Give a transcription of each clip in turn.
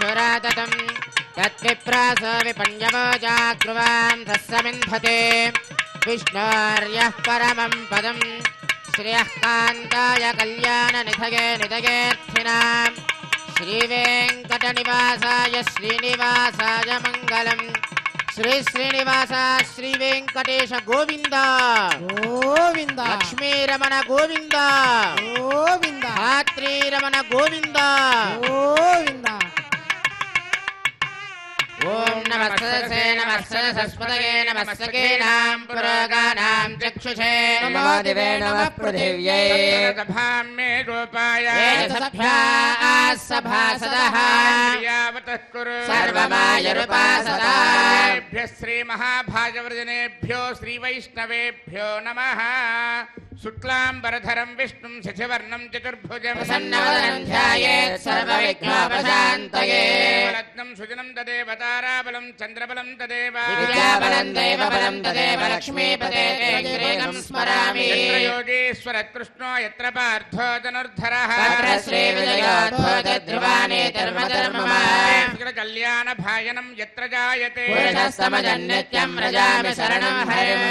सुराततं तद्विप्रास विपण्यवो जाग्रुवां तस्समिन्धते विष्णोर्यः परमं पदं श्रियः कान्ताय कल्याणनिधये निधयेऽर्थिनां श्रीवेङ्कटनिवासाय श्रीनिवासाय मङ्गलम् श्री श्रीनिवास श्री वेंकटेश गोविंद गोविंद लक्ष्मी रमण गोविंद गोविंद धात्री रमण गोविंद गोविंद ओम नमस्ते सरस्वतये नमस्तेनां पुरोगानां चक्षुषे नमो दिवे नमः पृथिव्यै सभां मे गोपाय सभासदः यावतः कुरु सर्वमायुरुपासदाभ्यः श्रीमहाभागवतजनेभ्यो श्रीवैष्णवेभ्यो नमः शुक्लाम्बरधरं विष्णुं शशिवर्णं चतुर्भुजं प्रसन्नवदनं ध्यायेत् सर्वविघ्नोपशान्तये रत्नं सुजनं तदेव ताराबलं चन्द्रबलं तदेव विद्याबलं दैवबलं तदेव लक्ष्मीपते ग्रेगं स्मरामि यत्र योगेश्वर कृष्णो यत्र पार्थो धनुर्धरः तत्र श्रीविजयोद्भूतध्रुवाणि धर्मधर्ममा कल्याणभायनं यत्र जायते पुरुषस्तमजन्नित्यं व्रजामि शरणं हरिं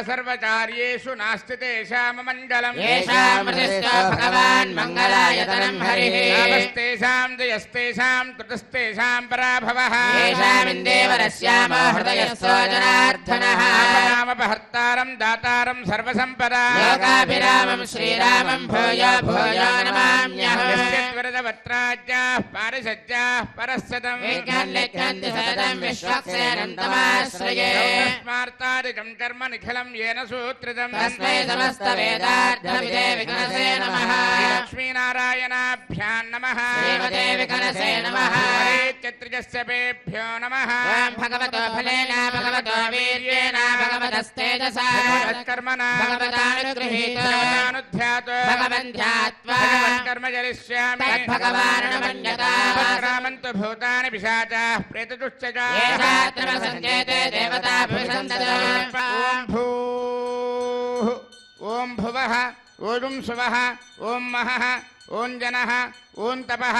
सर्वकार्येषु नास्ति तेषां मङ्गलम् येषामृतिस्तो भगवान् मङ्गलायतनं हरिः नमस्तेषां जयस्तेषां कृतस्तेषां पराभवः येषामिन्देवरस्यामो हृदयस्थो जनार्दनः नामपहर्तारं दातारं सर्वसम्पदा लोकाभिरामं श्रीरामं भूयो भूयो नमाम्यहम् वरदवत्राज्याः पारिषज्याः परस्सदं विज्ञान्यज्ञन्ति सततं विश्वक्सेनं तमाश्रये स्मार्तादिकं कर्म निखिलं येन सूत्रितं तस्मै समस्तवेदार्थविदे विघ्नसे नमः लक्ष्मीनारायणाभ्यां नमः श्रीमते विघ्नसे नमः चत्रिजस्यपेभ्यो नमः भगवतो फलेन भगवतो वीर्येण भगवतस्तेजसा कर्मणा भगवतानुगृहीतो भगवन् ध्यात्वा कर्म जरिष्यामि तद्भगवाननुमन्यता रामन्तु भूतानि पिशाचाः प्रेतदुश्चजा येषात्र सञ्चेते देवता भविषन्ततो ॐ भूः ॐ भुवः ॐ सुवः ॐ महः ॐ जनः ॐ तपः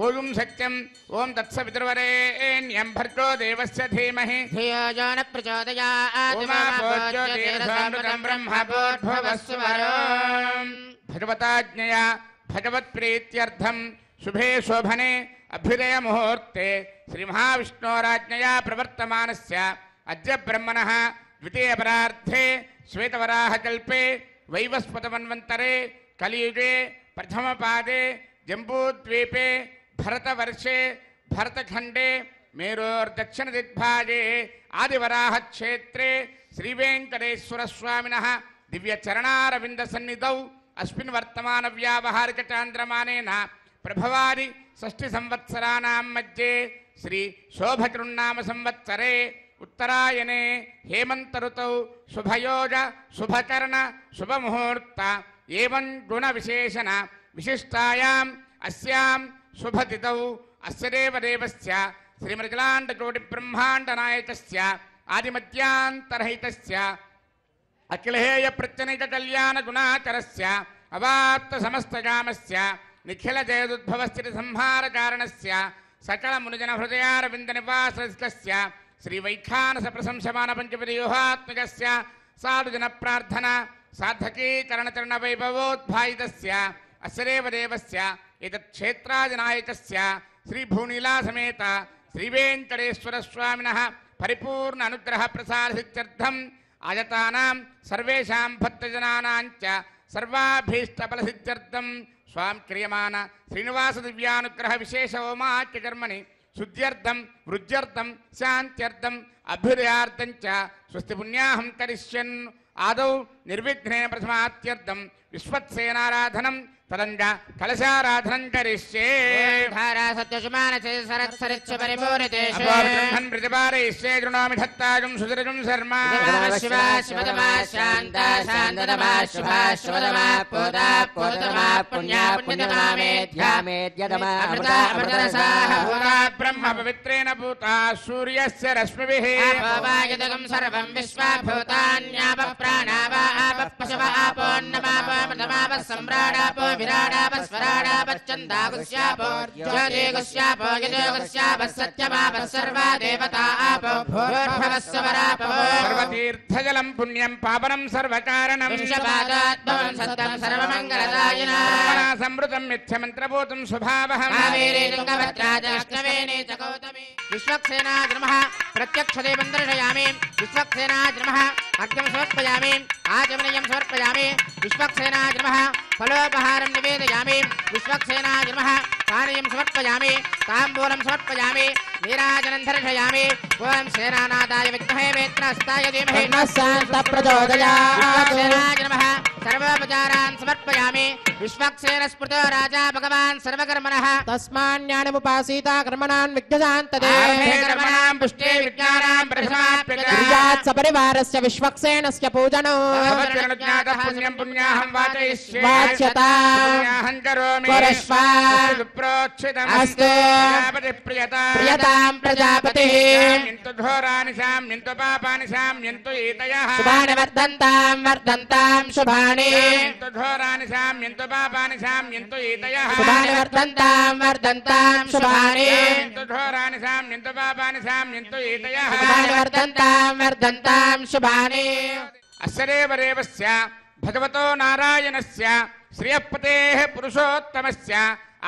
ॐ सत्यम् ॐ तत्सवितुर्वरेण्यं भर्गो देवस्य धीमहि धियो यो न प्रचोदयात् उमापोज्योतिरसामृतं ब्रह्मभूर्भुवस्सुवरो भगवताज्ञया भगवत्प्रीत्यर्थं शुभे शोभने अभ्युदय मुहूर्ते श्रीमहाविष्णोराज्ञया प्रवर्तमानस्य अद्य ब्रह्मणः द्वितीयपरार्धे श्वेतवराहकल्पे वैवस्वतमन्वन्तरे कलियुगे प्रथमपादे जम्बूद्वीपे भरतवर्षे भरतखण्डे मेरोर्दक्षिणदिग्भागे आदिवराहक्षेत्रे श्रीवेङ्कटेश्वरस्वामिनः दिव्यचरणारविन्दसन्निधौ अस्मिन् वर्तमानव्यावहारिकचान्द्रमानेन प्रभवादि षष्ठिसंवत्सराणां मध्ये श्री शोभकृन्नाम संवत्सरे उत्तरायणे हेमंत ऋतौ शुभयोज शुभकर्ण शुभमुहूर्त एवं गुण विशेषण विशिष्टायाम् अस्यां शुभतिथौ अस्य देवदेवस्य श्रीमृगलाण्डकोटि ब्रह्माण्डनायकस्य आदिमध्यान्तरहितस्य अखिलहेय प्रत्यनिक कल्याण गुणाकरस्य अवाप्त समस्तकामस्य निखिल जयदुद्भवस्थिति संहार कारणस्य सकल मुनिजन हृदयारविन्द निवासस्य श्री वैखानस प्रशंसमान पंचपदव्यूहात्मकस्य साधुजन प्रार्थना साधकी चरण चरण वैभवोद्भायितस्य अस्य देवदेवस्य एतत् क्षेत्रादिनायकस्य श्री भूनीला समेत श्री वेंकटेश्वर स्वामिनः परिपूर्ण अनुग्रह प्रसादसिद्ध्यर्थम् आयतानां सर्वेषां भक्तजनानां च सर्वाभीष्टफलसिद्ध्यर्थं स्वां क्रियमाण श्रीनिवास दिव्यानुग्रह विशेष होमाख्य कर्मणि शुद्ध्यर्थं वृद्ध्यर्थं शान्त्यर्थं अभ्युदयार्थं च स्वस्ति पुण्याहं करिष्यन् आदौ निर्विघ्नेन प्रथमात्यर्थं विश्वत्सेनाराधनं तदंग कलशाराधनं करिष्ये धारा सत्यशुमानसे सरत्सरिच्छ परिपूरितेषु ब्रह्मन् प्रतिपादयिष्ये गृह्णामि धत्तागं सुदृढं शर्मा शिवा शिवतमा शान्ता शान्ततमा शुभा शुभतमा पूता पूततमा पुण्या पुण्यतमा मेध्या मेद्यतमा अमृता अमृतरसाः पूता ब्रह्म पवित्रेण पूता सूर्यस्य रश्मिभिः आपोवायतकं सर्वं विश्वाभूतान्यापः प्राणावा आपः पशवः आपोन्नमापो मृतमापः सम्राडापो विराडापस्वराडापश्चन्दागुस्यापो ज्योतिगुस्यापो यजोगुस्यापः सत्यमापः सर्वा देवता आपो भूर्भवस्वरापो सर्वतीर्थजलं पुण्यं पावनं सर्वकारणं विश्वपादात्मं सत्यं सर्वमङ्गलदायिना समृतं मिथ्यमन्त्रभूतं स्वभावहं कावेरी तुङ्गभद्राजलक्ष्मेणी च गौतमी विश्वक्सेनाग्रमः प्रत्यक्षदेवं दर्शयामि विश्वक्सेनाग्रमः अर्घ्यं समर्पयामि आचमनीयं समर्पयामि विश्वक्सेनाग्रमः फलोपहारं निवेदयामि विश्वक्सेनाग्रमः पानीयं समर्पयामि ताम्बूलं समर्पयामि नीराजनं दर्शयामि ओं सेनानादाय विद्महे वेत्रहस्ताय धीमहि विश्वक्सेनाग्रमः सर्वोपचारान् समर्पयामि विश्वक्सेनस्मृतो राजा भगवान् सर्वकर्मणः तस्मान्यानमुपासीता कर्मणान् विघ्नशान्तदे कर्मणां पुष्टे विज्ञानां प्रथमाप्यता कुर्यात् सपरिवारस्य विश्वक्सेनस्य पूजनो भवत्यनुज्ञातः पुण्यं पुण्याहं वाचयिष्ये वाच्यता पुण्याहं करोमि कुरुष्व प्रोक्षितम् अस्तु प्रियतां प्रजापतिः यन्तु घोराणि शाम्यन्तु पापानि शाम्यन्तु एतयः शुभानि वर्धन्तां शुभानि यन्तु घोराणि शाम्यन्तु पापानि शाम्यन्तु एतयः शुभानि वर्धन्तां शुभानि यन्तु घोराणि शाम्यन्तु पापानि शाम्यन्तु एतयः शुभानि वर्धन्तां शुभानि अस्य देवदेवस्य भगवतो नारायणस्य श्रियःपतेः पुरुषोत्तमस्य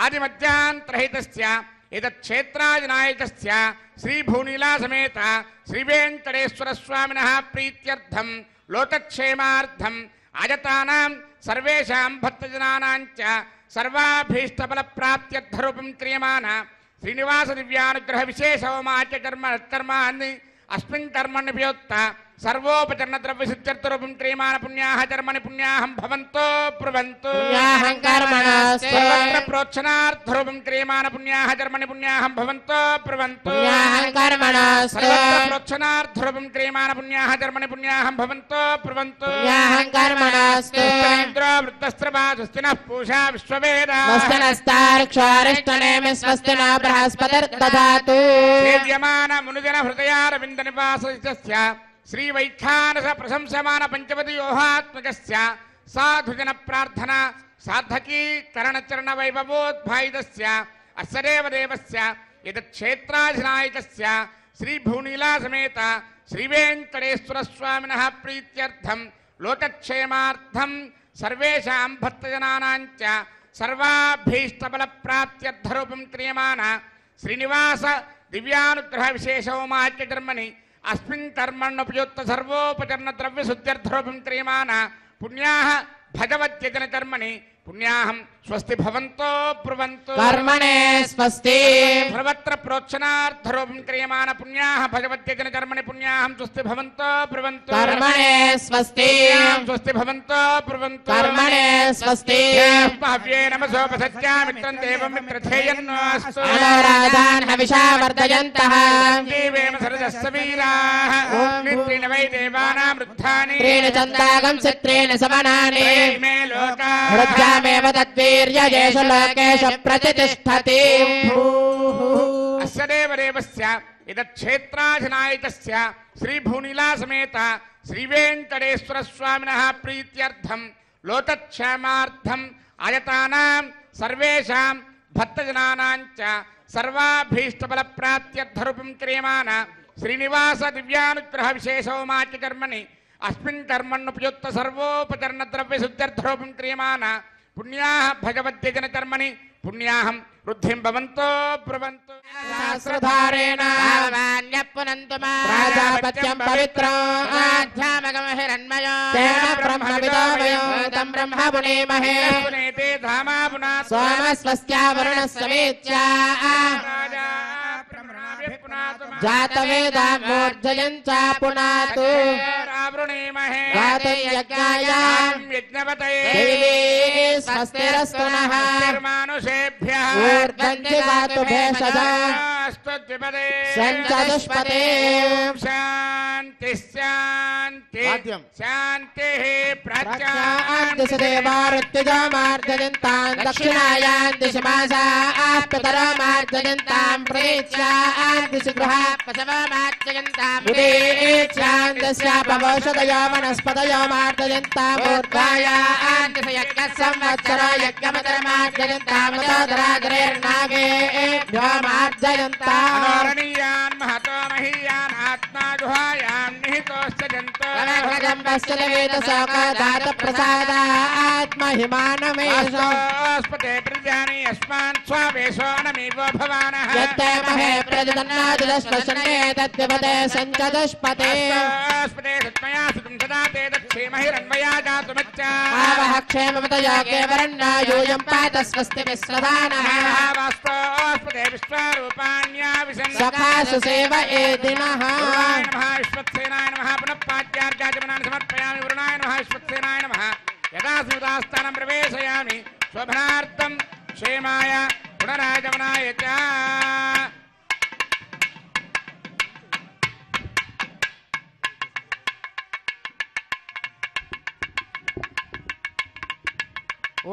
आदिमध्यान्तरहितस्य एतत्क्षेत्रादिनायकस्य श्रीभूनीलासमेत श्रीवेङ्कटेश्वरस्वामिनः प्रीत्यर्थं लोकक्षेमार्थं आयतानां सर्वेषां भक्तजनानां च सर्वाभीष्टफलप्राप्त्यर्थरूपं क्रियमाण श्रीनिवासदिव्यानुग्रहविशेषहोमाच्यकर्माणि अस्मिन् कर्मण्यभ्योक्त सर्वोपचरणद्रव्यसिद्ध्यर्थरूपं क्रियमाण पुण्याः कर्मणि पुण्याहं भवन्तो ब्रुवन्तु पुण्याहं कर्मणस्तु सर्वत्र प्रोक्षणार्थरूपं क्रियमाण पुण्याः कर्मणि पुण्याहं भवन्तो ब्रुवन्तु पुण्याहं कर्मणस्तु सर्वत्र प्रोक्षणार्थरूपं क्रियमाण पुण्याः कर्मणि पुण्याहं भवन्तो ब्रुवन्तु पुण्याहं कर्मणस्तु इन्द्रो वृद्धस्त्रवा स्वस्तिनः पूषा विश्ववेदाः स्वस्तिनस्तार्क्ष्वारिष्टनेमि स्वस्ति नो बृहस्पतिर्दधातु सेव्यमान मुनिजन हृदयारविन्दनिवासस्य श्रीवैखानस प्रशंसमान पंचवदयोहात्मकस्य साधुजन प्रार्थना साधकी करणचरण वैभवोद्भायितस्य अस्य देवदेवस्य एतत्क्षेत्राधिनायकस्य श्रीभूनीलासमेत श्रीवेङ्कटेश्वरस्वामिनः प्रीत्यर्थं लोकक्षेमार्थं सर्वेषां भक्तजनानां च सर्वाभीष्टफलप्राप्त्यर्थरूपं क्रियमाण श्रीनिवास दिव्यानुग्रहविशेषहोमाच्यकर्मणि अस्मिन् कर्मण्युपयुक्त सर्वोपचरणद्रव्यशुद्ध्यर्थरूपं क्रियमाण पुण्याः भगवत्यजनकर्मणि पुण्याहं स्वस्ति भवन्तो ब्रुवन्तु कर्मणे स्वस्ति सर्वत्र प्रोक्षणार्थरूपं क्रियमाण पुण्याः भगवत्यजनकर्मणि पुण्याहं स्वस्ति भवन्तो ब्रुवन्तु कर्मणे स्वस्ति स्वस्ति भवन्तो ब्रुवन्तु कर्मणे स्वस्ति भव्ये नमसोपसत्यामित्रं देवं मित्रथेयन्नोऽस्तु मनोराधान् हविषा वर्धयन्तः देवेम सरजस्य वीराः नित्रेण वै देवानां वृद्धानि त्रीणि चन्दागं चित्रेण समनानि मे लोकाः हृद्यामेव तद्वीर्यजेषु लोकेषु प्रतिष्ठति अस्य देवदेवस्य एतत्क्षेत्राधिनायकस्य श्रीभूनीलासमेत श्रीवेङ्कटेश्वरस्वामिनः प्रीत्यर्थं लोकक्षेमार्थं आयतानां सर्वेषां भक्तजनानां च सर्वाभीष्टफलप्राप्त्यर्थरूपं क्रियमाण श्रीनिवास दिव्यानुग्रहविशेषहोमाच्यकर्मणि अस्मिन् कर्मण्युपयुक्त सर्वोपचरणद्रव्यशुद्ध्यर्थरूपं क्रियमाण पुण्याः भगवत्यजनकर्मणि पुण्याहं वृद्धिं भवन्तो ब्रुवन्तु सहस्रधारेण भगवान्यः प्राजापत्यं पवित्रं आध्यात्मकं हिरण्मयो तेन ब्रह्मविदो वयो तं ब्रह्म पुनेमहे पुनेते धामा पुनात् सोमस्वस्या वरुणस्य वेत्या राजा ब्रह्मणाभिः पुनातु जातवेदा मूर्धयं च पुनातु आवृणीमहे गातुं यज्ञाय यज्ञपतये देवी स्वस्तिरस्तु नः निर्मानुषेभ्यः ऊर्ध्वं दिवातु भेषजा स्तुद्विपदे सञ्चतुष्पदे शान्ति शान्ति वाद्यं। शान्तिः प्रत्यादिशदेवारुत्तिजामार्जयन्तां दक्षिणायां दिशमासाः पितरमार्जयन्तां प्रेत्यादिशि गृहा पशवमार्जयन्तां उदीच्यां दस्यापवौषधयो वनस्पतयो मार्जयन्तां ऊर्ध्वायां संवत्सरो यज्ञमतरमार्जयन्तां तोदरादरेर्नागेभ्यो मार्जयन्ताम् अनोरणीयान् महतो महीयान् आत्मा गुहायां निहितोऽस्य जन्तोस्पते प्रजानि अस्मान् स्वावेशो नमीवो भवानः सञ्चदुष्पते स्पते सत्मया सुतं सदा ते दक्षेमहिरन्वया जातुमच्चा क्षेमपतया केवरन्नायूयं पात स्वस्ति विश्वदानः वास्तोस्पते विश्वारूपाण्या विसन् सखासु सेव एदिनः नमः विश्वक्सेनाय नमः पुनः पाद्यार्घ्याचमनानि समर्पयामि वरुणाय नमः विश्वक्सेनाय नमः यदा स्मृतास्थानं प्रवेशयामि शोभनार्थं क्षेमाय पुनरागमनाय च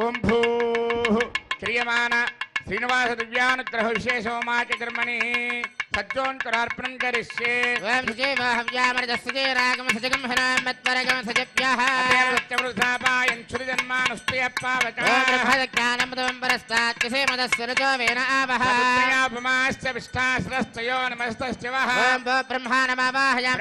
ओम भूः क्रियमान श्रीनिवास दिव्यानुग्रह विशेषोमाच कर्मणि सज्जोन्तरार्पणं करिष्ये वयं सुजेव हव्यामरजस्य रागं सजगं हरामत्वरगं सजप्यः सत्यवृथापायन् छुरिजन्मानुष्टयप्पावच ज्ञानमदं परस्तात् किसे मदस्वरजो वेन आवः सत्यापमाश्च विष्ठाश्रस्तयो नमस्तश्च वः ओम ब्रह्मा नमः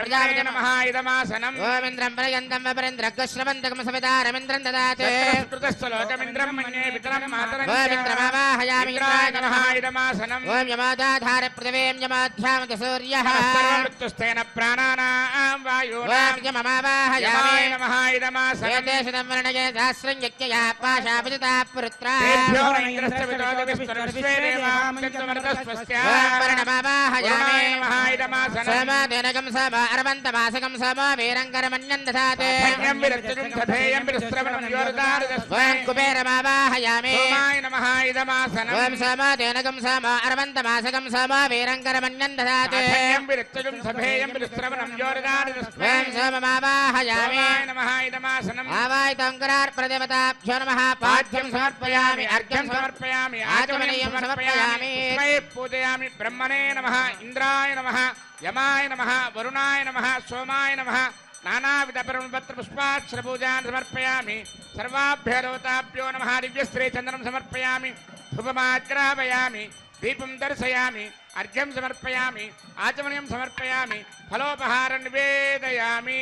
प्रजापते नमः इदमासनम् ओम इन्द्रं पर्यन्तं वपरेन्द्रग्रश्रवन्तकं सवितारमिन्द्रं ददाते कृतश्च लोकमिन्द्रं मन्ये पितरं मातरं ओम इन्द्रमावाहयामि इन्द्राय नमः इदमासनम् ओम यमादाधार पृथिवीं यमाध्यामत सूर्यः सर्वमृत्युस्तेन प्राणानां वायुनां ओम यममावाहयामि यमाय नमः इदमासनम् एतेषु वर्णये सहस्रं यज्ञया पाशापिता पुरुत्रा तेभ्यो न इन्द्रस्य विदोदविस्तरविश्वे देवामृतस्वस्य ओम वर्णमावाहयामि वरुणाय नमः इदमासनम् समादेनकं सम अरवन्तमासकं सम वीरङ्करमन्यं दधाते धन्यं विरक्तिं तथेयं विरस्त्रवणं योरदारदस्मै ओम कुबेरमावाहयामि सोमाय नमः इदमासनम् ओम समादेनकं सम अरवन्तमासकं सम वीरङ्करमन्यं दधाते धन्यं विरक्तिं तथेयं विरस्त्रवणं योरदारदस्मै ओम सोममावाहयामि सोमाय नमः इदमासनम् आवाहितं करार्प्रदेवताभ्यो नमः पाद्यं समर्पयामि अर्घ्यं समर्पयामि आचमनीयं समर्पयामि तस्मै पूजयामि ब्रह्मणे नमः इंद्राय नमः यमाय नमः वरुणाय नमः सोमाय नमः नानाविध परमपत्र पुष्पाक्षर पूजान् समर्पयामि सर्वाभ्यो देवताभ्यो नमः दिव्यस्त्रे चन्दनं समर्पयामि धूपमाग्रापयामि दीपं दर्शयामि अर्घ्यं समर्पयामि आचमनीयं समर्पयामि फलोपहारं निवेदयामि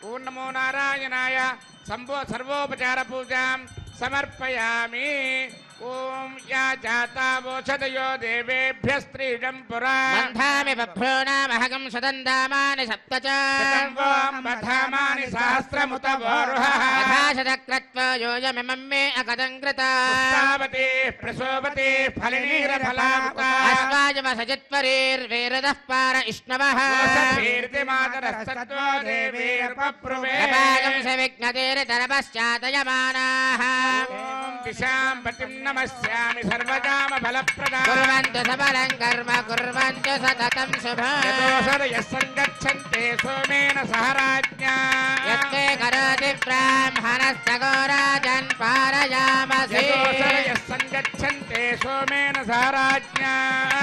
ओं नमो नारायणाय सर्वोपचार पूजां समर्पयामि ओम या जाता वोषधयो देवेभ्यः स्त्रीजं पुरा बन्धामि बभ्रो नामहगं शतन्दामानि सप्त च बधामानि सहस्रमुत वोरुहः अथाशतक्रत्वा योजमिमं मे अकदं कृता पुष्पावती प्रसोवती फलिनीरफलामुता अस्माजमसजित्वरीर्वेरदः पार इष्णवः कीर्तिमातरस्तत्त्वो देवीर्पप्रुवे पागं सविघ्नतेर्तरपश्चातयमानाः दिशां पतिं नमस्यामि सर्वकामफलप्रदां कुर्वन्तु सबलं कर्म कुर्वन्तु सततं शुभम् यतोऽसरयः सङ्गच्छन्ते सोमेन सह राज्ञा यत्ते करोति ब्राह्मणस्तगोराजन् पारयामसि यतोऽसरयः सङ्गच्छन्ते सोमेन सह राज्ञा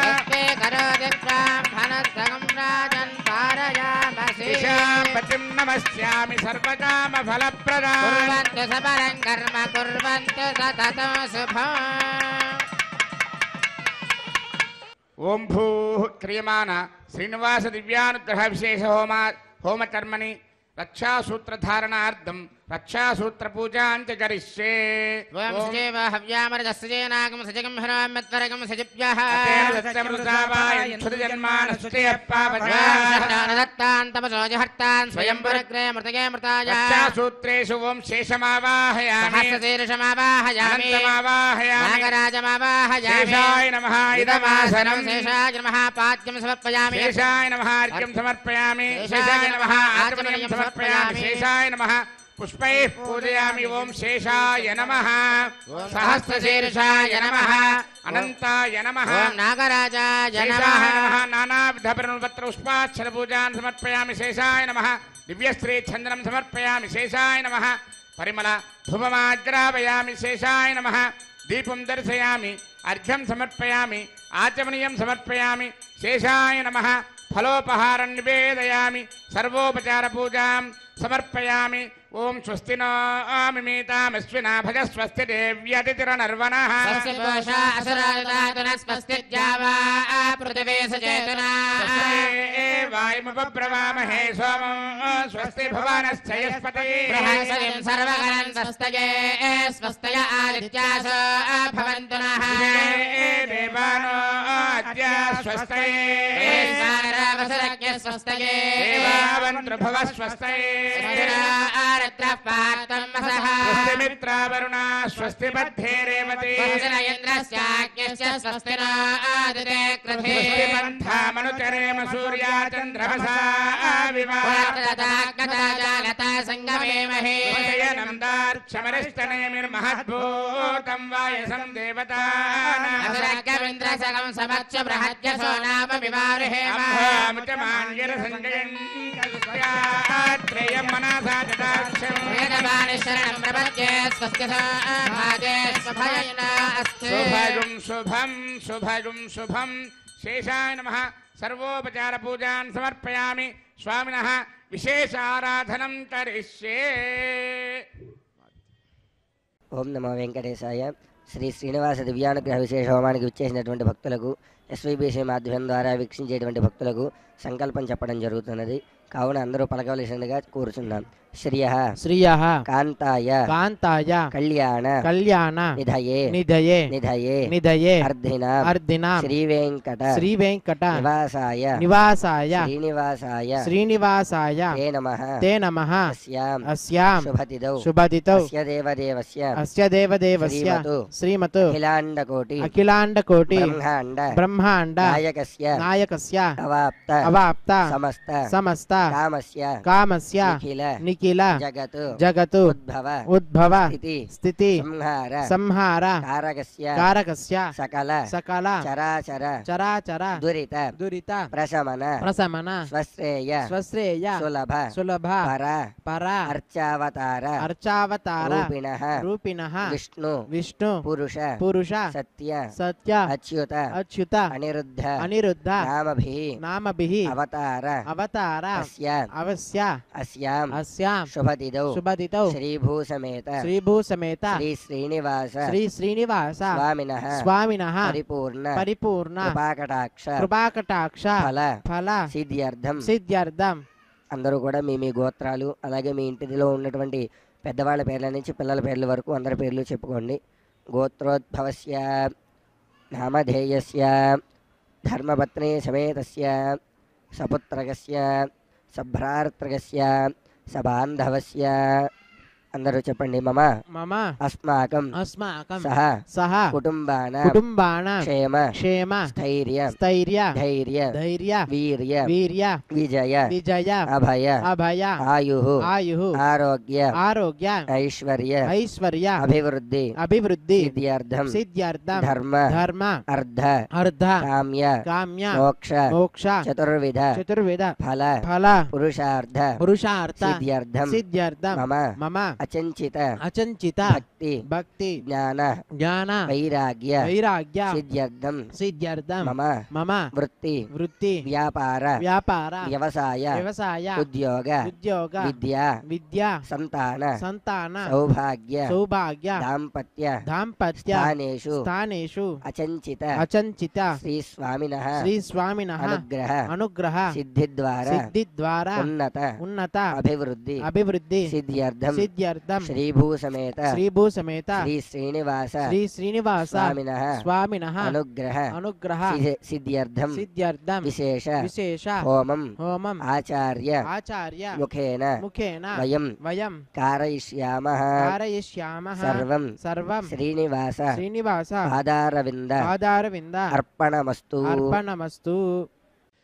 यत्ते करोति ब्राह्मणस्तगं राजन् पारयामसि दिशां पतिं नमस्यामि सर्वकामफलप्रदां कुर्वन्तु सबलं कर्म कुर्वन्तु सततं शुभम् ओम भूः क्रियमाण श्रीनिवास दिव्यानुग्रह विशेष होम कर्मणि रक्षासूत्रधारणार्थं रक्षासूत्रपूजां च करिष्ये ओम सुजेव हव्यामरजस्येनागं सजगं हरामत्वरगं सजिभ्यः दत्तान् तपसो जहर्तान् स्वयंवरग्रे मृतगे मृताय रक्षासूत्रेषु ओम शेषमावाहयामि सहस्रशीर्षमावाहयामि नागराजमावाहयामि शेषाय नमः इदमासनं शेषाय नमः पाद्यं समर्पयामि शेषाय नमः अर्घ्यं समर्पयामि शेषाय नमः आचमनीयं समर्पयामि शेषाय नमः पुष्पैः पूजयामि ओम शेषाय नमः सहस्रशीर्षाय नमः अनंताय नमः ओम नागराजाय नमः शेषाय नमः नानाविध परिमलपत्र पुष्पाक्षर पूजान् समर्पयामि शेषाय नमः दिव्यश्री चंदनं समर्पयामि शेषाय नमः परिमल धूपमाग्रापयामि शेषाय नमः दीपं दर्शयामि अर्घ्यं समर्पयामि आचमनीयं समर्पयामि शेषाय नमः फलोपहारं निवेदयामि सर्वोपचार पूजां समर्पयामि ओम स्वस्ति नो मिमीतामश्विना भज स्वस्ति देव्यतिथिरनर्वणः स्वस्ति पूषा असुराददातुनः स्वस्ति द्यावा पृथिवी सचेतना वायुमुपब्रवामहे सोमं स्वस्ति भुवनश्चयस्पतिः बृहस्पतिं सर्वगणं स्वस्तये स्वस्तय आदित्यासो भवन्तु नः देवानो अद्य स्वस्तये वसुरज्ञ स्वस्तये देवावन्तृभुव स्वस्तये स्वस्ति मित्रावरुणा स्वस्ति बद्धे रेवती इन्द्रस्याज्ञस्य स्वस्ति नो आदिते कृधे स्वस्ति पन्थामनुचरेम सूर्या चन्द्रमसा जालता सङ्गमेमहे विवाहयनं दार्क्षमरिष्टनेमिर्महद्भूतं वायसं देवतानां समक्ष बृहद्यसो नाम विवारहेम त्रयं मनसा जटाक्षं वेदवाणी शरणं प्रपद्ये स्वस्ति भागे स्वभयेन अस्ति शुभं शुभं शुभं शुभं शेषाय नमः सर्वोपचार पूजान् समर्पयामि स्वामिनः विशेष आराधनं करिष्ये ఓం నమో వెంకటేశాయ. శ్రీ శ్రీనివాస దివ్యానుగ్రహ విశేష హోమానికి విచ్చేసినటువంటి భక్తులకు ఎస్వీబీసీ మాధ్యమం ద్వారా వీక్షించేటువంటి భక్తులకు సంకల్పం చెప్పడం జరుగుతున్నది. కావున అందరూ పలకవలసిందిగా కోరుచున్నాం. శ్రియః శ్రియః కాంతాయ కాంతాయ కళ్యాణ కళ్యాణ నిధయే నిధయే నిధయే నిధయే అర్ధిన అర్ధిన శ్రీవేంకట శ్రీవేంకట నివాసాయ నివాసాయ శ్రీనివాసాయ శ్రీనివాసాయ తే నమః తే నమః అస్యాం అస్యాం శుభతిదౌ శుభదితౌ అస్య దేవదేవస్య అస్య దేవదేవస్య శ్రీమతు అఖిలాండకోటి అఖిలాండకోటి బ్రహ్మాండ నాయకస్య నాయకస్య అవాప్త అవాప్త సమస్త సమస్త కామస్య కామస్య నిఖిల జగత్ జగతు ఉద్భవ స్థితి స్థితి సంహార కారకస్య సకల చరాచర చరాచర దురిత ప్రశమన స్వశ్రేయ సులభ పర అర్చావతార రూపిణః విష్ణు పురుష సత్య అచ్యుత అనిరుద్ధ నామభిః అవతార అవస్య అస్యాం శుభతిదౌ శ్రీభూసమేత శ్రీ శ్రీనివాస స్వామినః పరిపూర్ణ కృపాకటాక్ష ఫల సిద్ధ్యర్థం. అందరూ కూడా మీ గోత్రాలు అలాగే మీ ఇంటిలో ఉన్నటువంటి పెద్దవాళ్ళ పేర్ల నుంచి పిల్లల పేర్ల వరకు అందరి పేర్లు చెప్పుకోండి. గోత్రోద్భవస్య నామధేయస్య ధర్మపత్ని సమేతస్య సపుత్రకస్య సభ్రాతృకస్య సబాంధవస్య. అందరూ చెప్పండి. మమ అస్మాకం సహ కుటుంబాన క్షేమ స్థైర్య ధైర్య వీర్య విజయ అభయ ఆయు ఆరోగ్య ఐశ్వర్య అభివృద్ధి సిద్ధ్యర్థం ధర్మ అర్ధ కామ్య మోక్ష చతుర్విధ ఫల పురుషార్థ సిద్ధ్యర్థం మమ అచంచిత భక్తి జ్ఞాన వైరాగ్య సిద్ధ్యర్థం మమ వృత్తి వ్యాపార వ్యవసాయ ఉద్యోగ విద్యా సంతాన సౌభాగ్య దాంపత్య స్థానేషు అచంచిత శ్రీ స్వామినః అనుగ్రహ సిద్ధిద్వారా ఉన్నత అభివృద్ధి సిద్ధ్యర్థం శ్రీభూసమేత శ్రీ శ్రీనివాస స్వామినః అనుగ్రహ సిద్ధ్యర్థం విశేష హోమం ఆచార్య ముఖేన వయం కారయిష్యామః సర్వం శ్రీనివాస పాదారవింద అర్పణమస్తు.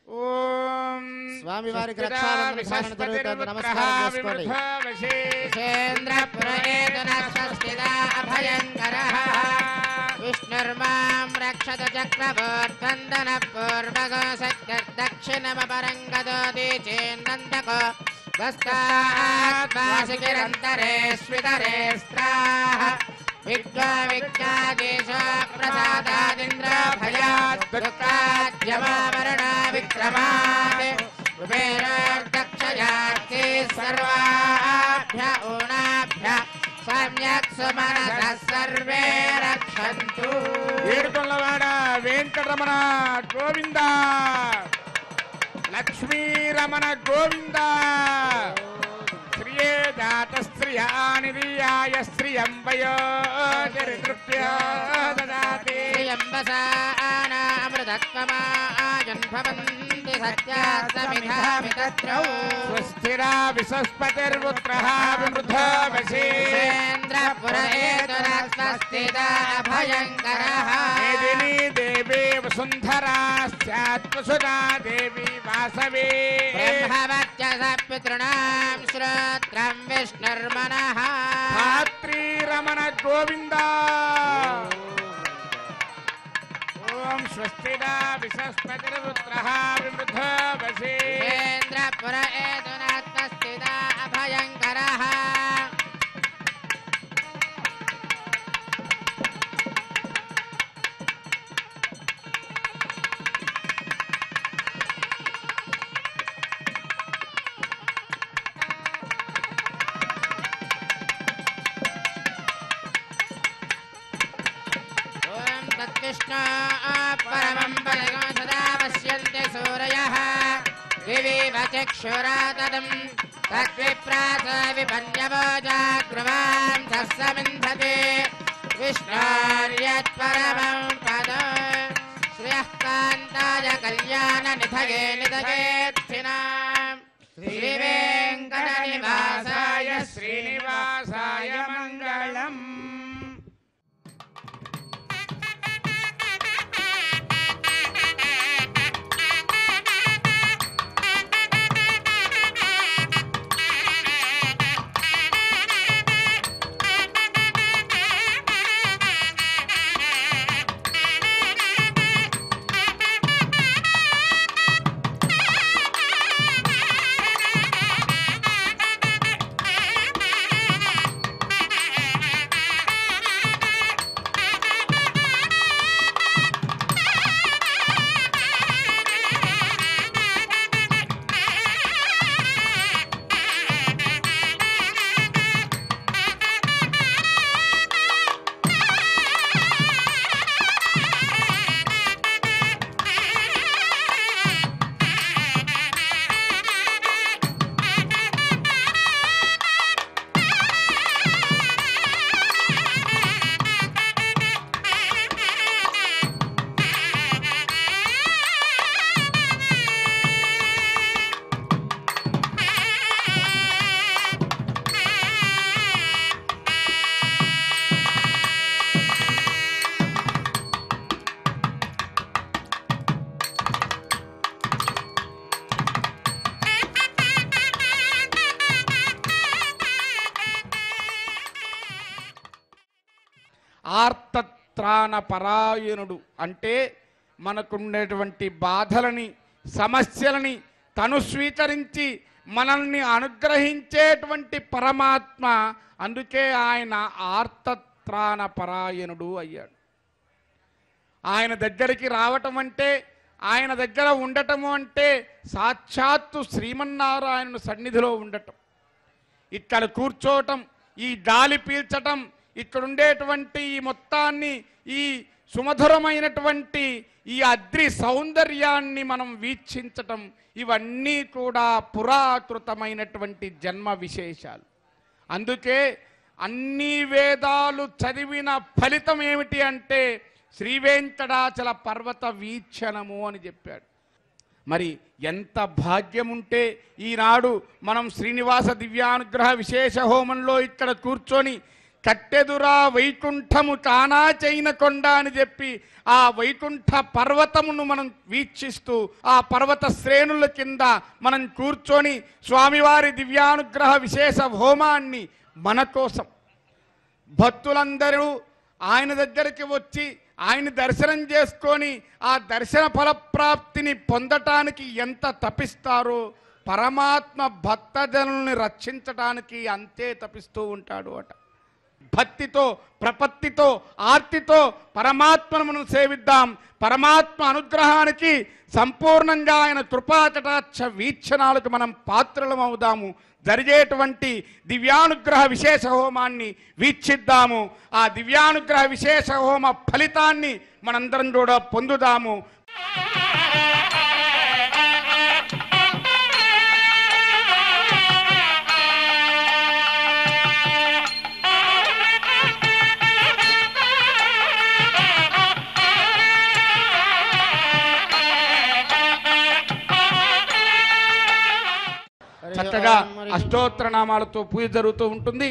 ఓం స్వామివారికి రక్షాబంధన ధారణ జరుగుతుంది. నమస్కారం చేసుకోండి. విష్ణుర్మాం రక్షత చక్రవర్తందన పూర్వగో సత్యదక్షిణమపరంగదోది చేన్నందకో వస్తాత్మాసికిరంతరే స్వితరే స్త్రాః విద్వా విజ్ఞాదేశ ప్రసాదాదింద్ర భయాత్ దుఃఖాద్యమావరణ విక్రమాత్ కుబేరోర్దక్షయార్తే సర్వాభ్య ఊనాభ్య సమ్యక్ సుమనస సర్వే రక్షంతు. ఏడుకొండలవాడ వెంకటరమణ గోవింద, లక్ష్మీరమణ గోవింద. శ్రియే జాత శ్రియానిధియాయ శ్రియం వయోజరితృభ్య దదాతి. అమృతత్వమాజన్భవంతి సత్యాస్తమిధామి తత్రౌ. స్వస్తిరా విసస్పతిర్పుత్రః విమృధ వశేంద్రపుర ఏతురస్వస్తిదా అభయంకరః. మేదినీ దేవీ వసుంధరా స్యాత్వసుదా దేవి వాసవే. బ్రహ్మవర్చస పితॄణాం శ్రోత్రం విష్ణుర్మనః. ధాత్రీరమణ గోవింద. ఓం స్వస్తిదా విసస్పతిర్పుత్రః విమృధ వశేంద్రపుర ఏతురస్వస్తిదా అభయంకరః. तत्कृष्णा परमं पदं सदा पश्यन्ति सूरयः दिवीव चक्षुरातदं तद्विप्रास विपन्यवो जाग्रवां सस्समिन्धते विष्णोर्यत्परमं पदं श्रियः कान्ताय कल्याणनिधये निधयेत्थिनां श्रीवेङ्कटनिवासाय श्रीनिवासाय मङ्गलम्. ఆర్తత్రాణ పరాయణుడు అంటే మనకుండేటువంటి బాధలని సమస్యలని తను స్వీకరించి మనల్ని అనుగ్రహించేటువంటి పరమాత్మ. అందుకే ఆయన ఆర్తత్రాణ పరాయణుడు అయ్యాడు. ఆయన దగ్గరికి రావటం అంటే, ఆయన దగ్గర ఉండటము అంటే సాక్షాత్తు శ్రీమన్నారాయణుని సన్నిధిలో ఉండటం, ఇక్కడ కూర్చోవటం, ఈ గాలి పీల్చటం, ఇక్కడ ఉండేటువంటి ఈ మొత్తాన్ని, ఈ సుమధురమైనటువంటి ఈ అద్రి సౌందర్యాన్ని మనం వీక్షించటం, ఇవన్నీ కూడా పురాకృతమైనటువంటి జన్మ విశేషాలు. అందుకే అన్ని వేదాలు చదివిన ఫలితం ఏమిటి అంటే శ్రీవేంకటాచల పర్వత వీక్షణము అని చెప్పాడు. మరి ఎంత భాగ్యముంటే ఈనాడు మనం శ్రీనివాస దివ్యానుగ్రహ విశేష హోమంలో ఇక్కడ కూర్చొని కట్టెదురా వైకుంఠము తానా చైన కొండ అని చెప్పి ఆ వైకుంఠ పర్వతమును మనం వీక్షిస్తూ ఆ పర్వత శ్రేణుల కింద మనం కూర్చొని స్వామివారి దివ్యానుగ్రహ విశేష హోమాన్ని మన కోసం భక్తులందరూ ఆయన దగ్గరికి వచ్చి ఆయన దర్శనం చేసుకొని ఆ దర్శన ఫలప్రాప్తిని పొందటానికి ఎంత తపిస్తారో పరమాత్మ భక్తజనుల్ని రక్షించటానికి అంతే తపిస్తూ ఉంటాడు అట. భక్తితో ప్రపత్తితో ఆర్తితో పరమాత్మను మనం సేవిద్దాం. పరమాత్మ అనుగ్రహానికి సంపూర్ణంగా ఆయన కృపాకటాక్ష వీక్షణాలకు మనం పాత్రలం అవుదాము. జరిగేటువంటి దివ్యానుగ్రహ విశేష హోమాన్ని వీక్షిద్దాము. ఆ దివ్యానుగ్రహ విశేష హోమ ఫలితాన్ని మనందరం కూడా పొందుదాము. చక్కగా అష్టోత్తర నామాలతో పూజ జరుగుతూ ఉంటుంది.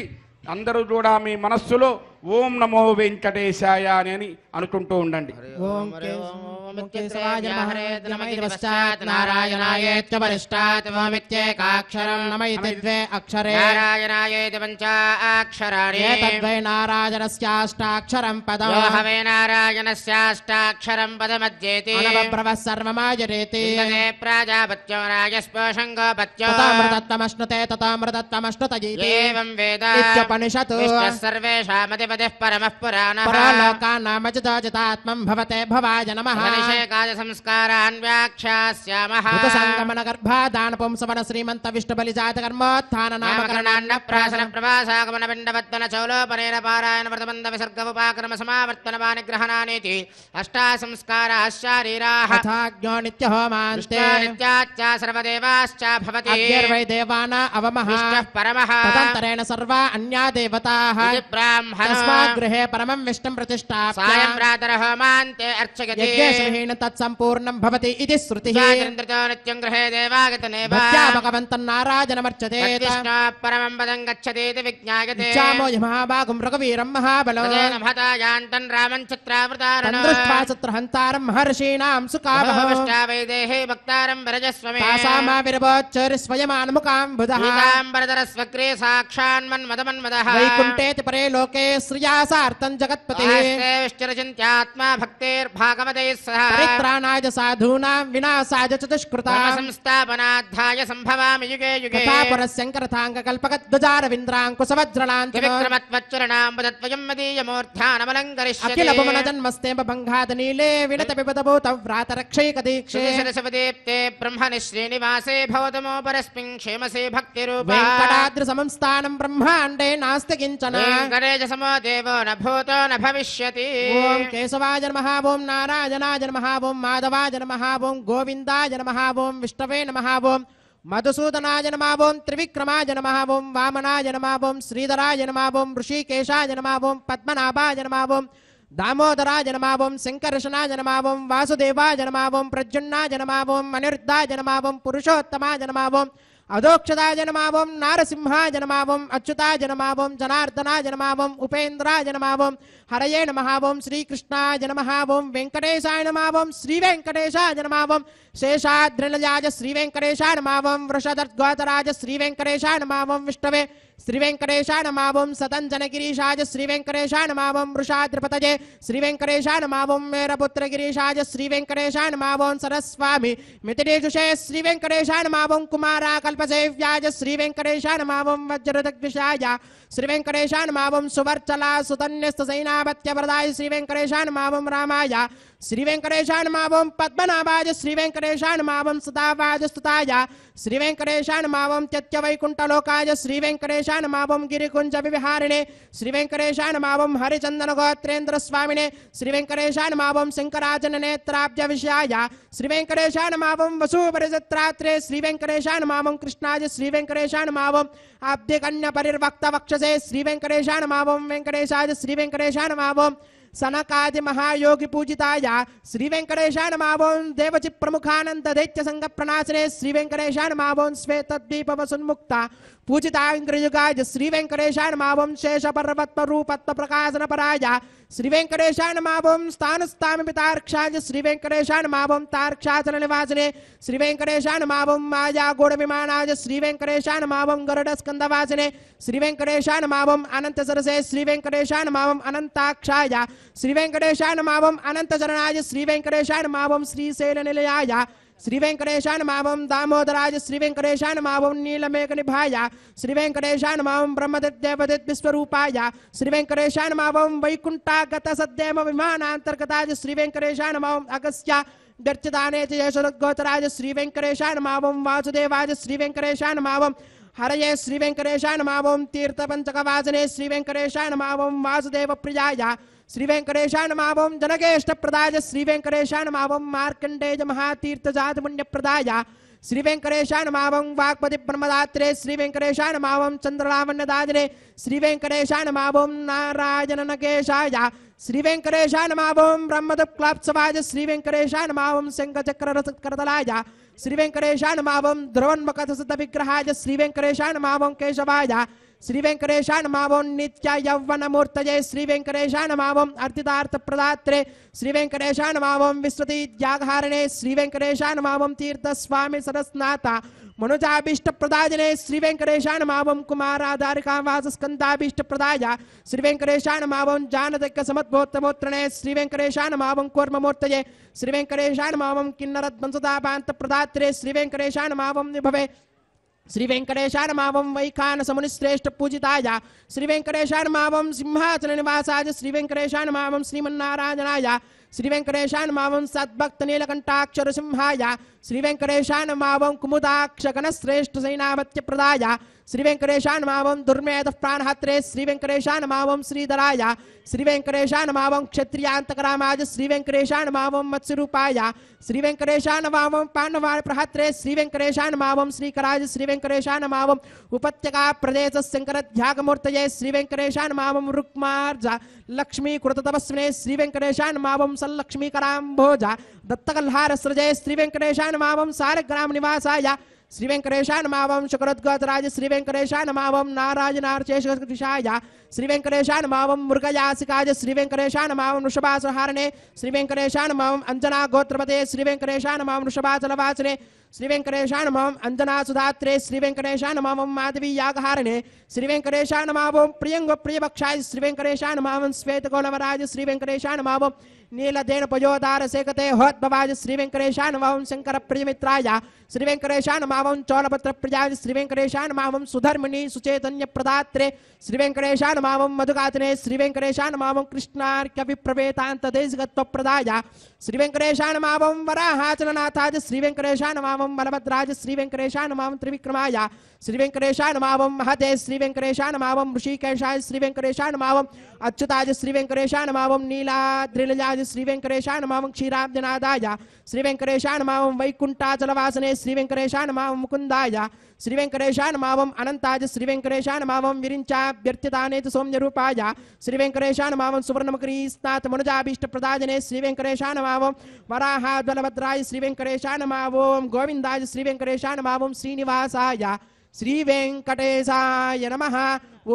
అందరూ కూడా మీ మనస్సులో ఓం నమో వెంకటేశాయ అని అనుకుంటూ ఉండండి. నారాయణాయేత్య పరిష్టాత్ ఓమిత్యేకాక్షరం నమయితి ద్వే అక్షరే నారాయణాయేతి పంచాక్షరాణి ఏతద్వై నారాయణస్యాష్టాక్షరం పదం యో హవే నారాయణస్యాష్టాక్షరం పదమధ్యేతి అనవబ్రవః సర్వమాజరేతి ఇంద్రే ప్రాజాపత్యో రాజస్పోషం గోపత్యో తతామృతత్వమశ్నుతే తతామృతత్వమశ్నుతయీతి ఏవం వేద ఇత్యుపనిషత్ విష్ణుః సర్వేషామధిపతిః పరమః పురాణః పరాలోకానామజితాజితాత్మం భవతే భవాయ నమః అభిషేకాయ సంస్కారాన్ వ్యాఖ్యాస్యామః సంగమన గర్భాదాన పుంసవన శ్రీమంత విష్ణు బలి జాత కర్మోత్థాన నామకరణాన్న ప్రాసన ప్రభాసాగమన పిండవత్వన చౌలోపనేన పారాయణ వ్రతబంధ విసర్గ ఉపాక్రమ సమావర్తన వానిగ్రహణానేతి అష్టా సంస్కారాః శారీరాః యథాజ్ఞో నిత్య హోమాంతే నిత్యాచ్చ సర్వదేవాశ్చ భవతి అగ్నిర్వై దేవానా అవమః విష్ణుః పరమః తదంతరేణ సర్వా అన్యా దేవతాః ఇది బ్రాహ్మణో తస్మాత్ గృహే పరమం విష్ణుం ప్రతిష్ఠాప్య సాయం ప్రాతర హోమాంతే అర్చయతి యజ్ఞేశ్వరేణ తత్సంపూర్ణం భవతి ఇది శృతిః స్వాతంత్రితో నిత్యం గృహే దేవాగతనేవ భక్త్యా భగవంతం నారాయణమర్చతే విష్ణు పరమం పదం గచ్చతీతి విజ్ఞాయతే ఇచ్చామో మహాభాగం రఘువీరం మహాబలో తదేన మహతాయాంతం రామం చిత్రావృతారణో దృష్ట్వా చిత్రహంతారం మహర్షీణాం సుకావః బహువిష్టా వైదేహే భక్తారం వరజస్వమే తాసామావిరవోచ్చరి స్వయమానముకాంబుధః పీతాంబరధర స్వగ్రే సాక్షాన్మన్మదమన్మదః వైకుంఠేతి పరే లోకే శ్రియాసార్థం జగత్పతిః ఆస్తే విష్టిరచింత్యాత్మా భక్తేర్భాగవతైః సహ పరిత్రాణాయ సాధూనాం వినాశాయ చతుష్కృతాం సంస్థాపనార్థాయ సంభవామి యుగే యుగే తథా పురస్యంకరతాంగకల్పకద్వజారవింద్రాంకుశవజ్రలాంఛనో చరిత్రమత్వచ్చరణాంబుదత్వయం మదీయమూర్ధ్యానమలంకరిష్యతి అఖిల భువనజన్మస్తేమ భంగాదనీలే విడత విపదభూత వ్రాతరక్షైక దీక్షే శిరసవదీప్తే బ్రహ్మణి శ్రీనివాసే భవతమో పరస్మిన్ క్షేమసే భక్తిరూపా వెంకటాద్రి సంస్థానం బ్రహ్మాండే నాస్తి కించన వెంకటేశ సమో దేవో న భూతో న భవిష్యతి ఓం కేశవాయ నమః ఓం నారాయణాయ నమః ఓం మాధవాయ నమః ఓం గోవిందాయ నమః ఓం విష్ణవే నమః ఓం మధుసూదనాయ నమః ఓం త్రివిక్రమాయ నమః ఓం వామనాయ నమః ఓం శ్రీధరాయ నమః ఓం ఋషికేశాయ నమః ఓం పద్మనాభాయ నమః ఓం దామోదరాయ నమః ఓం శంకర్షణాయ నమః ఓం వాసుదేవాయ నమః ఓం ప్రద్యుమ్నాయ నమః ఓం అనిరుద్ధాయ నమః ఓం పురుషోత్తమాయ నమః ఓం అధోక్షదాయ నమః ఓం నారసింహాయ నమః ఓం అచ్యుతాయ నమః ఓం జనార్దనాయ నమః ఓం ఉపేంద్రాయ నమః ఓం హరయే నమః ఓం శ్రీకృష్ణాయ నమః ఓం వెంకటేశాయ నమః ఓం శ్రీ వెంకటేశాయ నమః ఓం శేషాద్రిలజాయ శ్రీ వెంకటేశాయ నమః ఓం వృషదర్గోతరాజ శ్రీ వెంకటేశాయ నమః ఓం విష్ణవే శ్రీ వెంకటేశాయ నమః ఓం సతంజనగిరీశాయ శ్రీ వెంకటేశాయ నమః ఓం వృషాద్రిపతయే శ్రీ వెంకటేశాయ నమః ఓం మేరపుత్రగిరీశాయ శ్రీ వెంకటేశాయ నమః ఓం సరస్వామి మితిరేజుషే శ్రీ వెంకటేశాయ నమః ఓం కుమారాకల్పసేవ్యాయ శ్రీ వెంకటేశాయ నమః ఓం వజ్రదగ్విషాయ శ్రీ వెంకటేశాయ నమః ఓం సువర్చలా సుతన్యస్తసైనాపత్యవరదాయ శ్రీ వెంకటేశాయ నమః ఓం రామాయ శ్రీ వెంకటేశాయ నమః ఓం పద్మనాభాయ శ్రీ వెంకటేశాయ నమః ఓం సదావాయ స్తుతాయ శ్రీ వెంకటేశాయ నమః ఓం త్యత్యవైకుంఠలోకాయ శ్రీ వెంకటేశాయ నమః ఓం గిరికుంజ విహారిణే శ్రీ వెంకటేశాయ నమః ఓం హరిచందన గోత్రేంద్ర స్వామినే శ్రీ వెంకటేశాయ నమః ఓం శంకరాజన నేత్రాబ్జ విషయాయ శ్రీ వెంకటేశాయ నమః ఓం వసూపరిజత్రాత్రే శ్రీ వెంకటేశాయ నమః ఓం కృష్ణాయ శ్రీ వెంకటేశాయ నమః ఓం అబ్ధికన్య పరిర్వక్త వక్షసే శ్రీ వెంకటేశాయ నమః ఓం వెంకటేశాయ శ్రీ వెంకటేశాయ నమః ఓం सनकादि महायोगी पूजिताय श्री वेंकटेशाय नमः ओम देवची प्रमुखानंद दैत्य संग प्रणाशने श्री वेंकटेशाय नमः ओम श्वेतद्वीप वसुन्मुक्ता पूजिता इंद्रयुगाय श्री वेंकटेशाय नमः ओम शेष पर्वत रूपत्व प्रकाशन पराय श्री वेंकटेशाय नमः ओम स्थान स्थान पितार्क्षाय श्री वेंकटेशाय नमः ओम तार्क्षाचल निवासने श्री वेंकटेशाय नमः ओम माया गोड़ विमानाय श्री वेंकटेशाय नमः ओम गरुड़ स्कंदवासने श्री वेंकटेशाय नमः ओम अनंत सरसे श्री वेंकटेशाय नमः ओम अनंताक्षाय श्री वेंकटेशाय नमः ओम अनंत चरणाय श्री वेंकटेशाय नमः ओम श्रीशैल निलयाय श्री वेंकटेशाय नमः ओम दामोदराय श्री वेंकटेशाय नमः ओम नीलमेघ निभाय श्री वेंकटेशाय नमः ओम ब्रह्मदेव विश्वरूपाय श्री वेंकटेशाय नमः ओम वैकुंठागत सद्देव विमानांतर्गताय श्री वेंकटेशाय नमः ओम अगस्त्य गर्चिदाने यशोदगोचराय श्री वेंकटेशाय नमः ओम वासुदेवाय श्री वेंकटेशाय नमः ओम हरये श्री वेंकटेशाय नमः ओम तीर्थपंचकवासने श्री वेंकटेशाय नमः ओम वासुदेव प्रियाय श्री वेंकटेशाय नमः ओम जनकेष्ट प्रदाय श्री वेंकटेशाय नमः ओम मार्कंडेय महातीर्थ जात पुण्य प्रदाय श्री वेंकटेशाय नमः ओम वाक्पति ब्रह्मदात्रे श्री वेंकटेशाय नमः ओम चंद्रलावण्य दाजने श्री वेंकटेशाय नमः ओम नारायण नकेशाय श्री वेंकटेशाय नमः ओम ब्रह्मदक्लाप्सवाय श्री वेंकटेशाय नमः ओम शंखचक्र रसकरतलाय श्री वेंकटेशाय नमः ओम ध्रुवन्मुखसुत विग्रहाय श्री वेंकटेशाय नमः ओम केशवाय श्री वेंकटेशाय नमः ओम नित्य यौवन मूर्तये श्री वेंकटेशाय नमः ओम अर्थितार्थ प्रदात्रे श्री वेंकटेशाय नमः ओम विश्वती ज्ञाघारणे श्री वेंकटेशाय नमः ओम तीर्थ स्वामी सरस्नाथा मनुजाभीष्ट प्रदायने श्री वेंकटेशाय नमः ओम कुमाराधारिकावास स्कंदाभीष्ट प्रदाय श्री वेंकटेशाय नमः ओम जानदक्क समद्भोत्तमोत्रणे श्री वेंकटेशाय नमः ओम कूर्ममूर्तये श्री वेंकटेशाय नमः ओम किन्नरद्वंसदापान्त प्रदात्रे श्री वेंकटेशाय नमः ओम निभवे श्री वेंकटेशाय नमः ओम वैखानस मुनिश्रेष्ठ पूजिताय श्री वेंकटेशाय नमः ओम सिंहाचल निवासाय श्री वेंकटेशाय नमः ओम श्रीमन्नारायणाय श्री वेंकटेशाय नमः ओम सद्भक्त नीलकंठाक्षर सिंहाय श्री वेंकटेशाय नमः ओम कुमुदाक्ष गणश्रेष्ठ सैनावत्य प्रदाय श्री वेंकटेशाय नमः ओम दुर्मेध प्राणहत्रे श्री वेंकटेशाय नमः ओम श्रीधराय श्री वेंकटेशाय नमः ओम क्षत्रियांतकरामाय श्री वेंकटेशाय नमः ओम मत्स्यरूपाय श्री वेंकटेशाय नमः ओम पांडवाय प्रहत्रे श्री वेंकटेशाय नमः ओम श्रीकराय श्री वेंकटेशाय नमः ओम उपत्यका प्रदेश शंकर ध्यागमूर्तये श्री वेंकटेशाय नमः ओम रुक्मार्ज लक्ष्मी कृततपस्विने श्री वेंकटेशाय नमः ओम सल्लक्ष्मीकराम्भोज दत्तकल्हार सृजये श्री वेंकटेशाय नमः ओम सारग्राम निवासाय श्री वेंकटेशाय नमः ओम शुक्रोद्गोतराज श्री वेंकटेशाय नमः ओम नारायणार्चेशदिशाय श्री वेंकटेशाय नमः ओम मृगयासिकाय श्री वेंकटेशाय नमः ओम वृषभासहारणे श्री वेंकटेशाय नमः ओम अंजना गोत्रपते श्री वेंकटेशाय नमः ओम वृषभाचलवासने श्री वेंकटेशाय नमः ओम अंजना सुधात्रे श्री वेंकटेशाय नमः ओम माधवी यागहारणे श्री वेंकटेशाय नमः ओम प्रियंग प्रियभक्षाय श्री वेंकटेशाय नमः ओम श्वेतगोलवराज श्री वेंकटेशाय नमः ओम नीलदेन पयोदार सेकते होद्भवाज श्री वेंकटेशाय नमः ओम शंकर प्रियमित्राय श्री वेंकटेशाय नमः ओम चौलपत्र प्रियाय श्री वेंकटेशाय नमः ओम सुधर्मिणी सुचैतन्य प्रदात्रे श्री वेंकटेशाय नमः ओम मधुगातने श्री वेंकटेशाय नमः ओम कृष्णार्क्य विप्रवेतांत देशगत्व प्रदाय श्री वेंकटेशाय नमः ओम वराहाचलनाथाय श्री वेंकटेशाय नमः ओम बलभद्राज श्री वेंकटेशाय नमः ओम त्रिविक्रमाय श्री वेंकटेशाय नमः ओम महते श्री वेंकटेशाय नमः ओम ऋषिकेशाय श्री वेंकटेशाय नमः ओम अच्युताय श्री वेंकटेशाय नमः ओम नीलाद्रिलजाय श्री वेंकटेशाय नमः ओम क्षीराब्जनादाय श्री वेंकटेशाय नमः ओम वैकुंठाचलवासने श्री वेंकटेशाय नमः ओम मुकुंदाय श्री वेंकटेशाय नमः ओम अनंताय श्री वेंकटेशाय नमः ओम विरिंचाभ्यर्थितानेत सौम्यरूपाय श्री वेंकटेशाय नमः ओम सुवर्णमकरीस्नाथ मनुजाभीष्ट प्रदायने श्री वेंकटेशाय नमः ओम वराहाद्बलभद्राय श्री वेंकटेशाय नमः ओम गोविंदाय श्री वेंकटेशाय नमः ओम श्रीनिवासाय श्री वेंकटेशाय नमः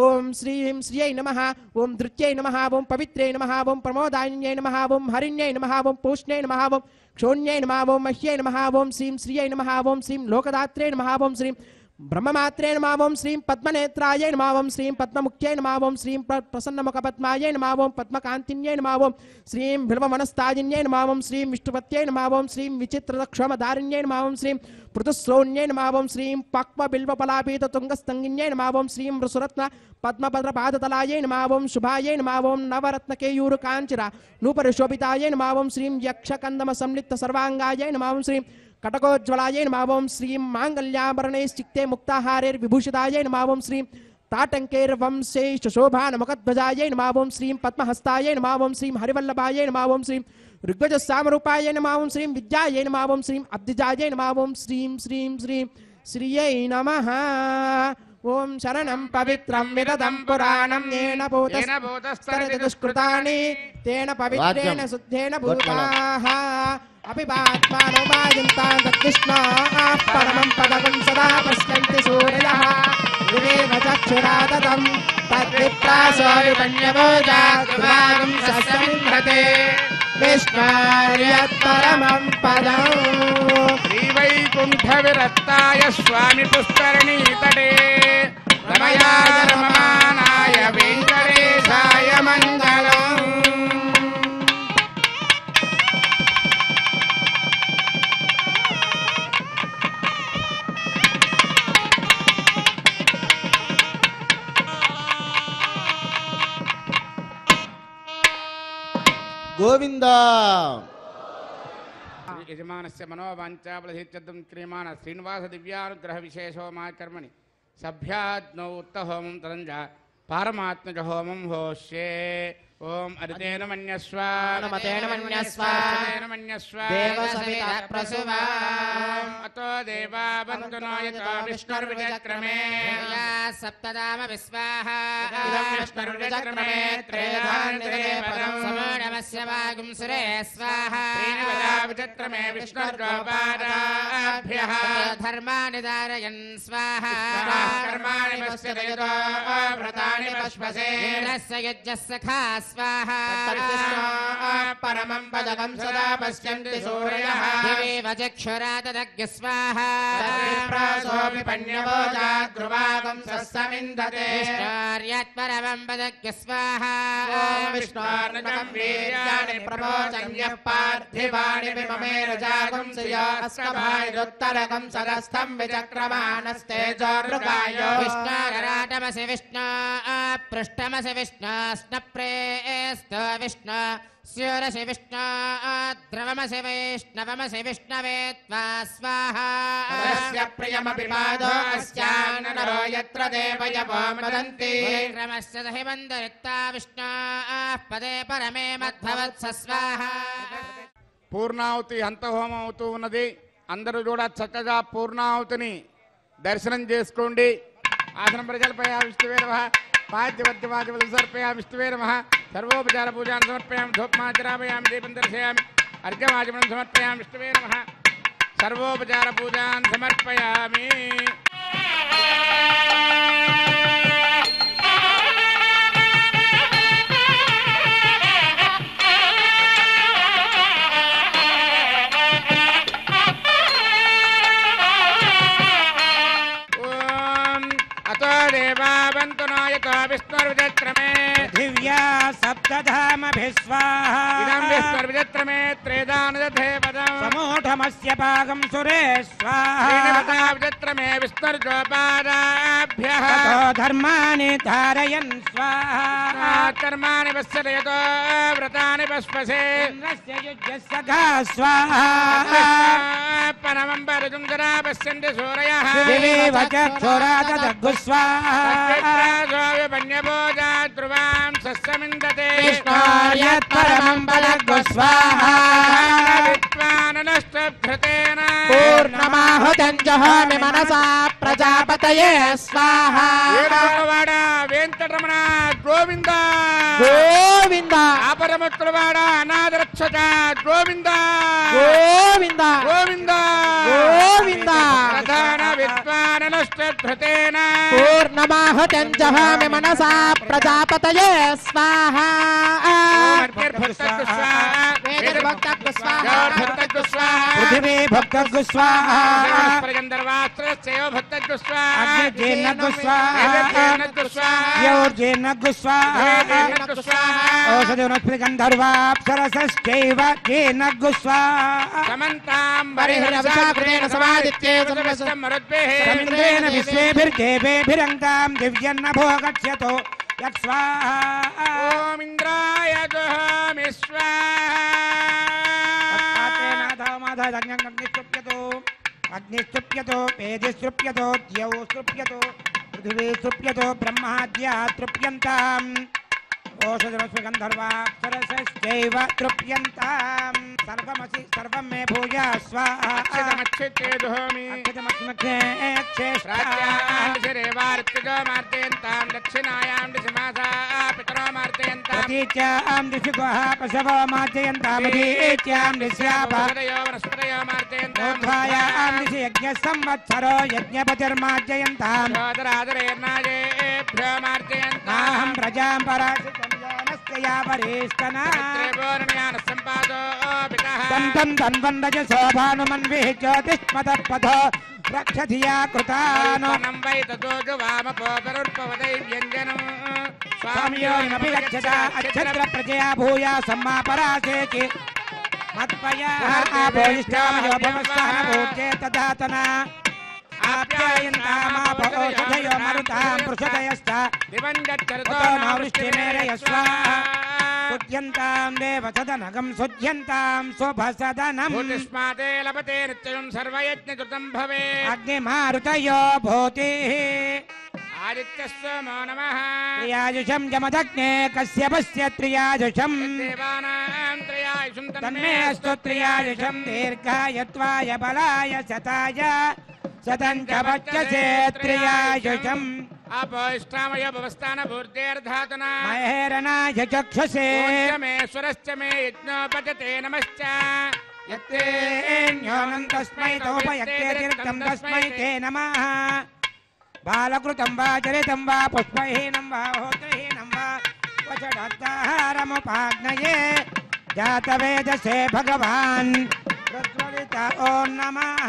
ओम श्रीं श्रियै नमः ओम धृत्यै नमः ओम पवित्रै नमः ओम प्रमोदान्यै नमः ओम हरिण्यै नमः ओम पूष्ण्यै नमः ओम क्षोण्यै नमः ओम मह्यै नमः ओम श्रीं श्रियै नमः ओम श्रीं लोकदात्रे नमः ओम श्रीं ब्रह्ममात्रे नमः ओम श्रीं पद्मनेत्रायै नमः ओम श्रीं पद्ममुख्यै नमः ओम श्रीं प्रसन्नमुखपद्मायै नमः ओम पद्मकान्तिन्यै नमः ओम श्रीं बिल्वमनस्ताजिन्यै नमः ओम श्रीं विष्णुपत्यै नमः ओम श्रीं विचित्रदक्षमदारिण्यै नमः ओम श्रीं पृथुश्रोण्यै नमः ओम श्रीं पक्वबिल्वपलापीततुङ्गस्तङ्गिन्यै नमः ओम श्रीं वृषरत्न पद्मभद्रपादतलायै नमः ओम शुभायै नमः ओम नवरत्नकेयूरकाञ्चिरा नूपरशोभितायै नमः ओम श्रीं यक्षकन्दमसंलिप्त सर्वाङ्गायै नमः ओम श्रीं कटकोज्ज्वलायै नमः ओम श्रीं माङ्गल्याभरणैश्चित्ते मुक्ताहारैर्विभूषितायै नमः ओम श्रीं ताटङ्कैर्वंशैश्च शोभानमुखध्वजायै नमः ओम श्रीं पद्महस्तायै नमः ओम श्रीं हरिवल्लभायै नमः ओम श्रीं ऋग्वजसामरूपायै नमः ओम श्रीं विद्यायै नमः ओम श्रीं अब्धिजायै नमः ओम श्रीं श्रीं श्रीं श्रियै नमः ఓం శరణం పవిత్రం విరదం పురాణం येन భూతస్తరతి దుష్కృతాని తేన పవిత్రేణ శుద్ధేన భూతాః అపిపాత్మానో వాయంతాం తత్కృష్ణా పరమం పదకం సదా పశ్యంతి సూర్యః వివేక చక్షురాదతం తద్విప్రాసో విపణ్యవోజాద్వాగం సస్యమింహతే విష్ణార్యత్ పరమం పదం శ్రీవైకుంఠ విరక్తాయ స్వామి పుష్కరణీ తటే రమయాయ రమమానాయ వెంకటేశాయ మంగళం. గోవింద యజమానస్య మనోవాంఛాఫలసిద్ధ్యర్థం క్రియమాణ శ్రీనివాస దివ్యానుగ్రహ విశేషోమాకర్మణి సభ్యాజ్ఞౌ ఉత్తహోమం తదంజ పారమాత్మజ హోమం హోష్యే. ఓం అరితేన మన్యస్వ నమతేన మన్యస్వ మన్యస్వ దేవసవిత ప్రసువా అతో దేవా బంధునాయతో విష్ణుర్విచక్రమే సప్తదామ విశ్వాహ ఇదం విష్ణుర్విచక్రమే త్రేధాన్యతే పదం సమోఢమస్య వాగుం సురే స్వాహ విచక్రమే విష్ణుర్గోపాదాభ్యః ధర్మాని ధారయన్ స్వాహ కర్మాణి పశ్యతేతో వ్రతాని పశ్వసే ఇంద్రస్య యజ్ఞస్య ఖా స్వాహ పరమం పదకం సదా పశ్యంతి సూర్యః దివేవ చక్షురాదదగ్య స్వాహ తద్విప్రాసో విపణ్యవోజాద్వాగం సస్యమింహతే విష్ణోర్యత్పరమం పదగ్య స్వాహ ఓం విష్ణోర్నకం వీర్యాణి ప్రమోచన్యః పార్థివాణి విమమేరజాగం శ్రియాస్కభాయురుత్తరకం సదస్థం విచక్రమాణస్తేజోర్గాయో విష్ణోరరాటమసి విష్ణో పృష్టమసి విష్ణో స్నప్రేస్తో విష్ణో స్యూరసి విష్ణో ద్రవమసి వైష్ణవమసి విష్ణవే త్వా స్వాహా తస్య ప్రియమపి పాదో అస్యాననరో యత్ర దేవయవో మదంతి క్రమస్య సహిమందరిత్తా విష్ణో పదే పరమే మద్భవత్స స్వాహా. పూర్ణాహుతి హంతహోమం అవుతూ ఉన్నది. అందరూ కూడా చక్కగా పూర్ణాహుతిని దర్శనం చేసుకోండి. ఆసనం ప్రజలపై విష్ణువే నమః పాద్యవద్యవాద్యవలు సమర్పయామి విష్ణువే నమః సర్వోపచార పూజాన్ని సమర్పయామి ధూపమాచరామయామి దీపం దర్శయామి అర్ఘ్యమాచమనం సమర్పయామి విష్ణువే నమః సర్వోపచార పూజాన్ని సమర్పయామి. विष्णुर्विचक्रमे दिव्या सप्तधामभिस्वाहा इदं विष्णुर्विचक्रमे त्रेदानदधे पदं समूढमस्य भागं सुरे स्वाहा श्रीनिवासविचक्रमे विष्णुर्गोपादाभ्यः ततो धर्माणि धारयन् स्वाहा कर्माणि पश्यतो व्रतानि पश्पसे इन्द्रस्य युज्यस्य घा स्वाहा परमं परजुन्दरा पश्यन्ति सूरयः दिवेव चक्षुराददग्गुस्वाहा ध्रुवां सस्यमिन्दते विष्णोर्यत्परमं पदग्गुस्वाहा विद्वाननष्टभृतेन पूर्णमाहुतं जहामि मनसा प्रजापतये स्वाहा ఏడవవాడ వెంకటరమణ గోవింద గోవింద ఆపరమత్తులవాడ అనాథరక్షక గోవింద గోవింద గోవింద గోవింద ప్రధాన విద్వాననష్టధృతేన पूर्णमाहुतं जहामि मनसा प्रजापतये स्वाहा वेदभक्तः स्वाहा पृथिवी भक्तग्गु स्वाहा भक्तग्गु स्वाहा अग्निजेनग्गु स्वाहा योर्जेनग्गु स्वाहा औषधि वनस्पतिगन्धर्वाप्सरसश्चैव जेनग्गु स्वाहा समन्ताम्बरिहरवशाकृतेन समादित्येव रमिन्द्रेण विश्वेभिर्देवेभिरङ्गां दिव्यन्नभो गच्छतो यत्स्वाहा ओम इंद्राय जुहामि अग्निस्तुप्यतो वेदिस्तुप्यतो द्यौ स्तुप्यतो पृथिवी स्तुप्यतो ब्रह्माद्या तृप्यन्ताम् ओषधरस्वगन्धर्वाप्सरसश्चैव तृप्यन्ताम् सर्वमसि सर्वं मे भूया स्वाहा अक्षतमक्षते जुहामि अक्षतमक्षे उत्तिजो मार्जयन्तां दक्षिणायां दिशमासा पितरो मार्जयन्तां प्रतीच्यां दिशि गुहा पशवो मार्जयन्तामुदीच्यां दिश्याप वसुदयो वनस्पतयो मार्जयन्तां ऊर्ध्वायां दिशि यज्ञसंवत्सरो यज्ञपतिर्मार्जयन्तां सोदरादरेर्नायेभ्यो मार्जयन्तां नाहं प्रजां पराशितं जानस्य या वरिष्ठना त्रिपूर्णयानसम्पादो पितः दन्तं धन्वन्दज शोभानुमन्विः ज्योतिष्मतपथो रक्षधिया कृतानो नं वै ततो वामपोपरुर्पवदै व्यञ्जनं स्वामियोऽपि गच्छता अक्षत्र प्रजया भूया सम्मा परासेके मत्पया आभोष्टामयो भवस्वानभूत्ये तदातना आप्यायन्तामापौषधयो मरुतां पृषदयश्च दिवञ्जच्छरतो नावृष्टिमेरयस्वा सुध्यन्तां देवसदनगं सुध्यन्तां शुभसदनम् भूतिष्माते लभते नित्यं सर्वयज्ञकृतं भवेत् अग्निमारुतयो भूतिः आदित्यस्वमो नमः त्रियाजुषं जमदग्ने कश्यपस्य त्रियाजुषं देवानां त्रयायुषं तन्मे अस्तु त्रियाजुषं दीर्घायत्वाय बलाय शताय शतं च वच्यसे त्रियाजुषम् अपोष्टामय भवस्थानभूर्तेर्धातुना महेरणाय चक्षुषे पूज्यमेश्वरश्च मे यज्ञोपजते नमश्च यत्तेऽन्योनं तस्मै तोपयत्तेतीर्थं तस्मै ते नमः बालकृतं वा चरितं वा पुष्पहीनं वा होत्रहीनं वा वचडात्ताहारमुपाग्नये जातवेदसे भगवान् प्रज्वलित ॐ नमः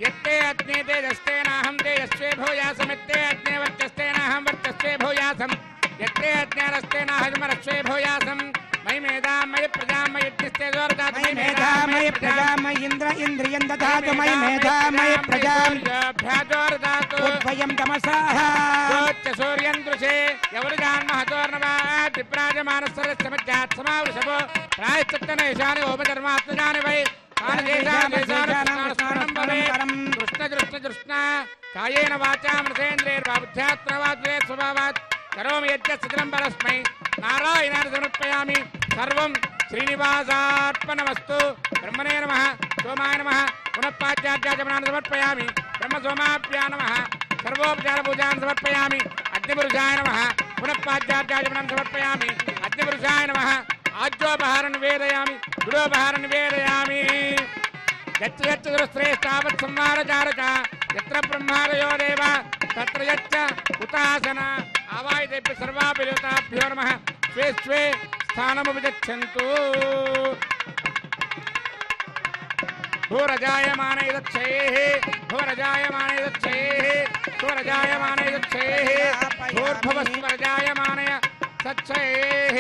यत्ते अग्ने तेजस्तेनाहं तेजस्वे भूयासमित्ते अग्ने वर्चस्तेनाहं वर्चस्वे भूयासम् यत्ते अग्नेरस्तेनाहमरस्वे भूयासम् मयि मेधां मयि प्रजां मयि यज्ञस्ते जोर्दातु मयि मेधा मयि प्रजा मयि इन्द्र इन्द्रियं ददातु मयि मेधा मयि प्रजां भ्याजोर्दातु उद्वयं तमसः जोच्च सूर्यं दृशे यवरुजान्महतोर्नवात् विप्राजमानस्सरस्य मध्यात् समावृषभो प्रायश्चित्तनेशानि ओपधर्मात्मजानि वै कृष्ण कायेन वाचा मृतेन्द्रेर्वाबुद्ध्यात्मवाद्वे स्वभावात् करोमि यज्ञसदनं परस्मै नारायणाय समर्पयामि सर्वं श्रीनिवासार्पणमस्तु ब्रह्मणे नमः सोमाय नमः पुनः पाद्यार्घ्याचमनान् समर्पयामि ब्रह्मसोमाभ्यां नमः सर्वोपचारपूजान् समर्पयामि अग्निपुरुषाय नमः पुनः पाद्यार्घ्याचमनान् समर्पयामि अग्निपुरुषाय नमः आज्योपहारं निवेदयामि गुडोपहारं निवेदयामि यत्र यत्र दुरश्रेष्ठावत् संहारचारक यत्र ब्रह्मादयो देव तत्र यच्च उतासन आवाहितेभ्यः सर्वाभ्यो देवताभ्यो नमः स्वे स्वे स्थानमुपगच्छन्तु भूरजायमाने दक्षैः भूरजायमाने दक्षैः भूरजायमाने दक्षैः भूर्भुवस्वरजायमानय सच्छैः